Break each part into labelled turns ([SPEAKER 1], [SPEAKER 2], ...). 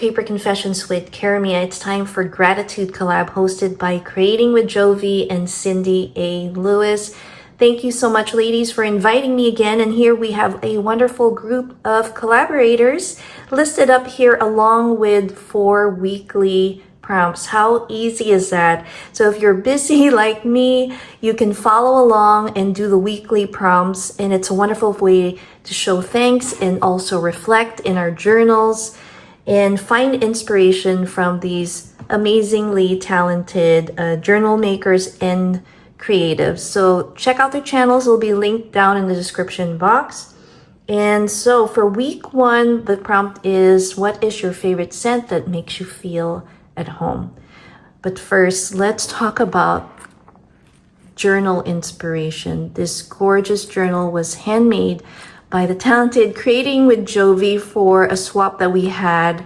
[SPEAKER 1] Paper Confessions with Karamia. It's time for Gratitude Collab hosted by Creating with JOVI and Cindy A. Lewis. Thank you so much, ladies, for inviting me again. And here we have a wonderful group of collaborators listed up here along with 4 weekly prompts. How easy is that? So if you're busy like me, you can follow along and do the weekly prompts. And it's a wonderful way to show thanks and also reflect in our journals and find inspiration from these amazingly talented journal makers and creatives. So check out their channels. It'll be linked down in the description box. And so for week 1, the prompt is, what is your favorite scent that makes you feel at home? But first, let's talk about journal inspiration. This gorgeous journal was handmade by the talented Creating with JOVI for a swap that we had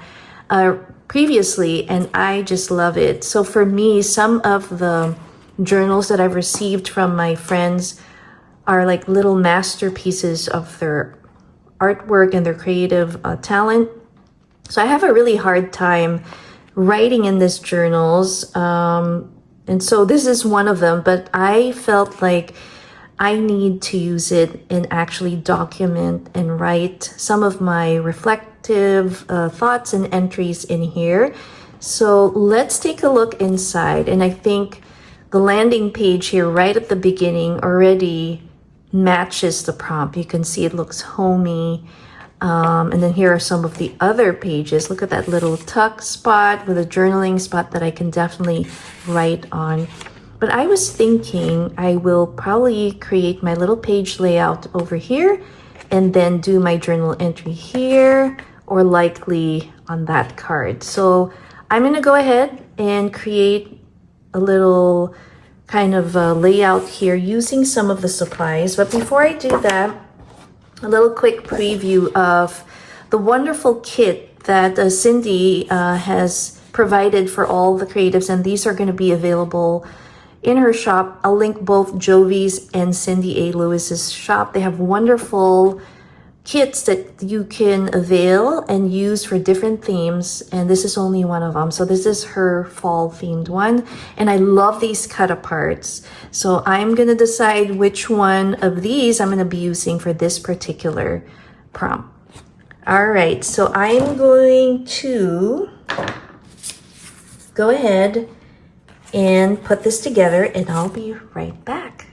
[SPEAKER 1] previously, and I just love it. So for me, some of the journals that I've received from my friends are like little masterpieces of their artwork and their creative talent. So I have a really hard time writing in these journals, and so this is one of them, but I felt like I need to use it and actually document and write some of my reflective thoughts and entries in here. So let's take a look inside. And I think the landing page here right at the beginning already matches the prompt. You can see it looks homey. And then here are some of the other pages. Look at that little tuck spot with a journaling spot that I can definitely write on. But I was thinking I will probably create my little page layout over here and then do my journal entry here or likely on that card. So I'm going to go ahead and create a little kind of layout here using some of the supplies. But before I do that, a little quick preview of the wonderful kit that Cindy has provided for all the creatives, and these are going to be available in her shop. I'll link both JOVI's and Cindy A. Lewis's shop. They have wonderful kits that you can avail and use for different themes, and this is only one of them. So this is her fall themed one, and I love these cut aparts. So I'm gonna decide which one of these I'm gonna be using for this particular prompt. All right, so I'm going to go ahead and put this together, and I'll be right back.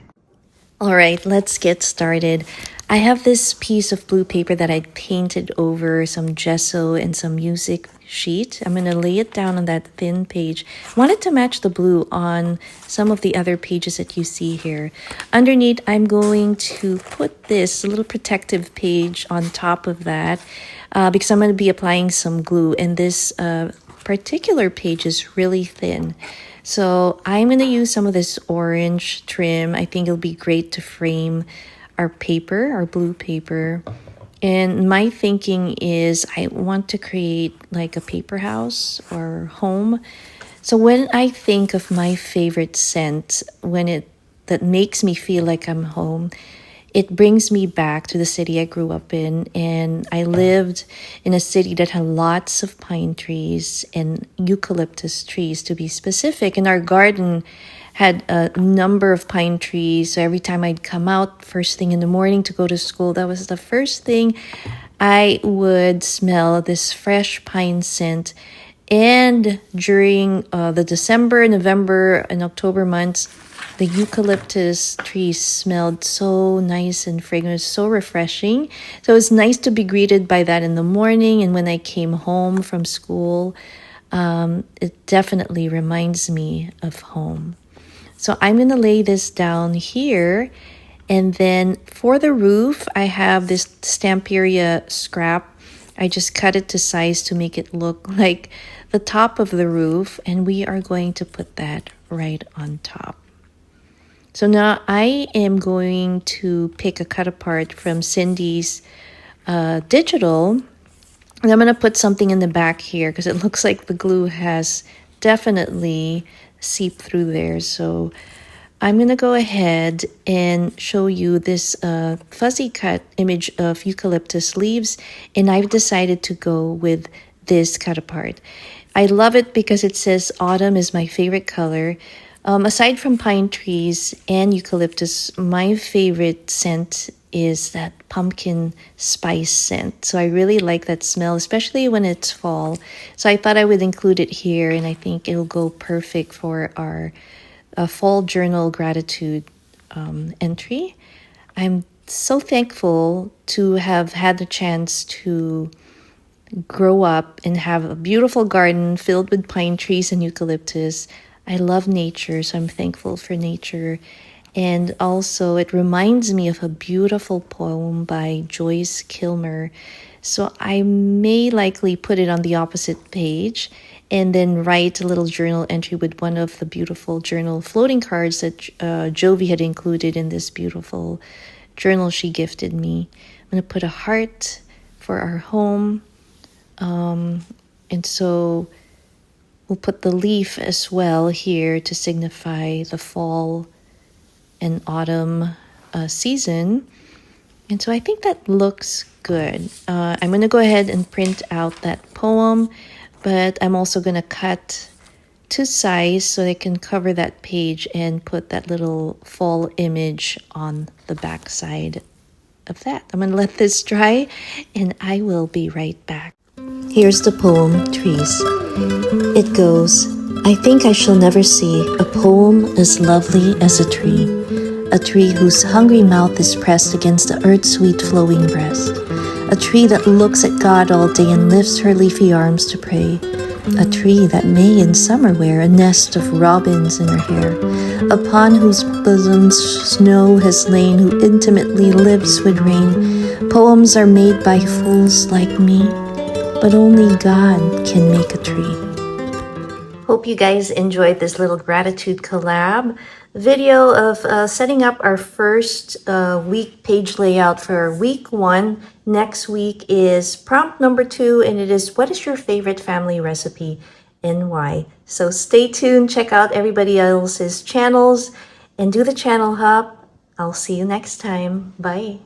[SPEAKER 1] All right, let's get started. I have this piece of blue paper that I painted over some gesso and some music sheet. I'm going to lay it down on that thin page. I wanted to match the blue on some of the other pages that you see here. Underneath, I'm going to put this little protective page on top of that because I'm going to be applying some glue, and this particular page is really thin. So I'm going to use some of this orange trim. I think it'll be great to frame our paper, our blue paper. And my thinking is I want to create like a paper house or home. So when I think of my favorite scent, that makes me feel like I'm home, it brings me back to the city I grew up in. And I lived in a city that had lots of pine trees and eucalyptus trees, to be specific. And our garden had a number of pine trees. So every time I'd come out first thing in the morning to go to school, that was the first thing I would smell, this fresh pine scent. And during the December, November, and October months, the eucalyptus trees smelled so nice and fragrant, so refreshing. So it was nice to be greeted by that in the morning. And when I came home from school, it definitely reminds me of home. So I'm going to lay this down here. And then for the roof, I have this Stamperia scrap. I just cut it to size to make it look like the top of the roof. And we are going to put that right on top. So now I am going to pick a cut apart from Cindy's digital. And I'm going to put something in the back here because it looks like the glue has definitely seeped through there. So I'm going to go ahead and show you this fuzzy cut image of eucalyptus leaves. And I've decided to go with this cut apart. I love it because it says autumn is my favorite color. Aside from pine trees and eucalyptus, my favorite scent is that pumpkin spice scent. So I really like that smell, especially when it's fall. So I thought I would include it here, and I think it'll go perfect for our fall journal gratitude entry. I'm so thankful to have had the chance to grow up and have a beautiful garden filled with pine trees and eucalyptus. I love nature, so I'm thankful for nature. And also, it reminds me of a beautiful poem by Joyce Kilmer. So I may likely put it on the opposite page and then write a little journal entry with one of the beautiful journal floating cards that Jovi had included in this beautiful journal she gifted me. I'm going to put a heart for our home. And so we'll put the leaf as well here to signify the fall and autumn season. And so I think that looks good. I'm going to go ahead and print out that poem, but I'm also going to cut to size so I can cover that page and put that little fall image on the back side of that. I'm going to let this dry and I will be right back. Here's the poem, Trees. It goes, I think I shall never see a poem as lovely as a tree whose hungry mouth is pressed against the earth's sweet flowing breast, a tree that looks at God all day and lifts her leafy arms to pray, a tree that may in summer wear a nest of robins in her hair, upon whose bosom snow has lain, who intimately lives with rain. Poems are made by fools like me, but only God can make a tree. Hope you guys enjoyed this little gratitude collab video of setting up our first week page layout for week 1. Next week is prompt number 2, and it is, what is your favorite family recipe and why? So stay tuned, check out everybody else's channels, and do the channel hop. I'll see you next time. Bye.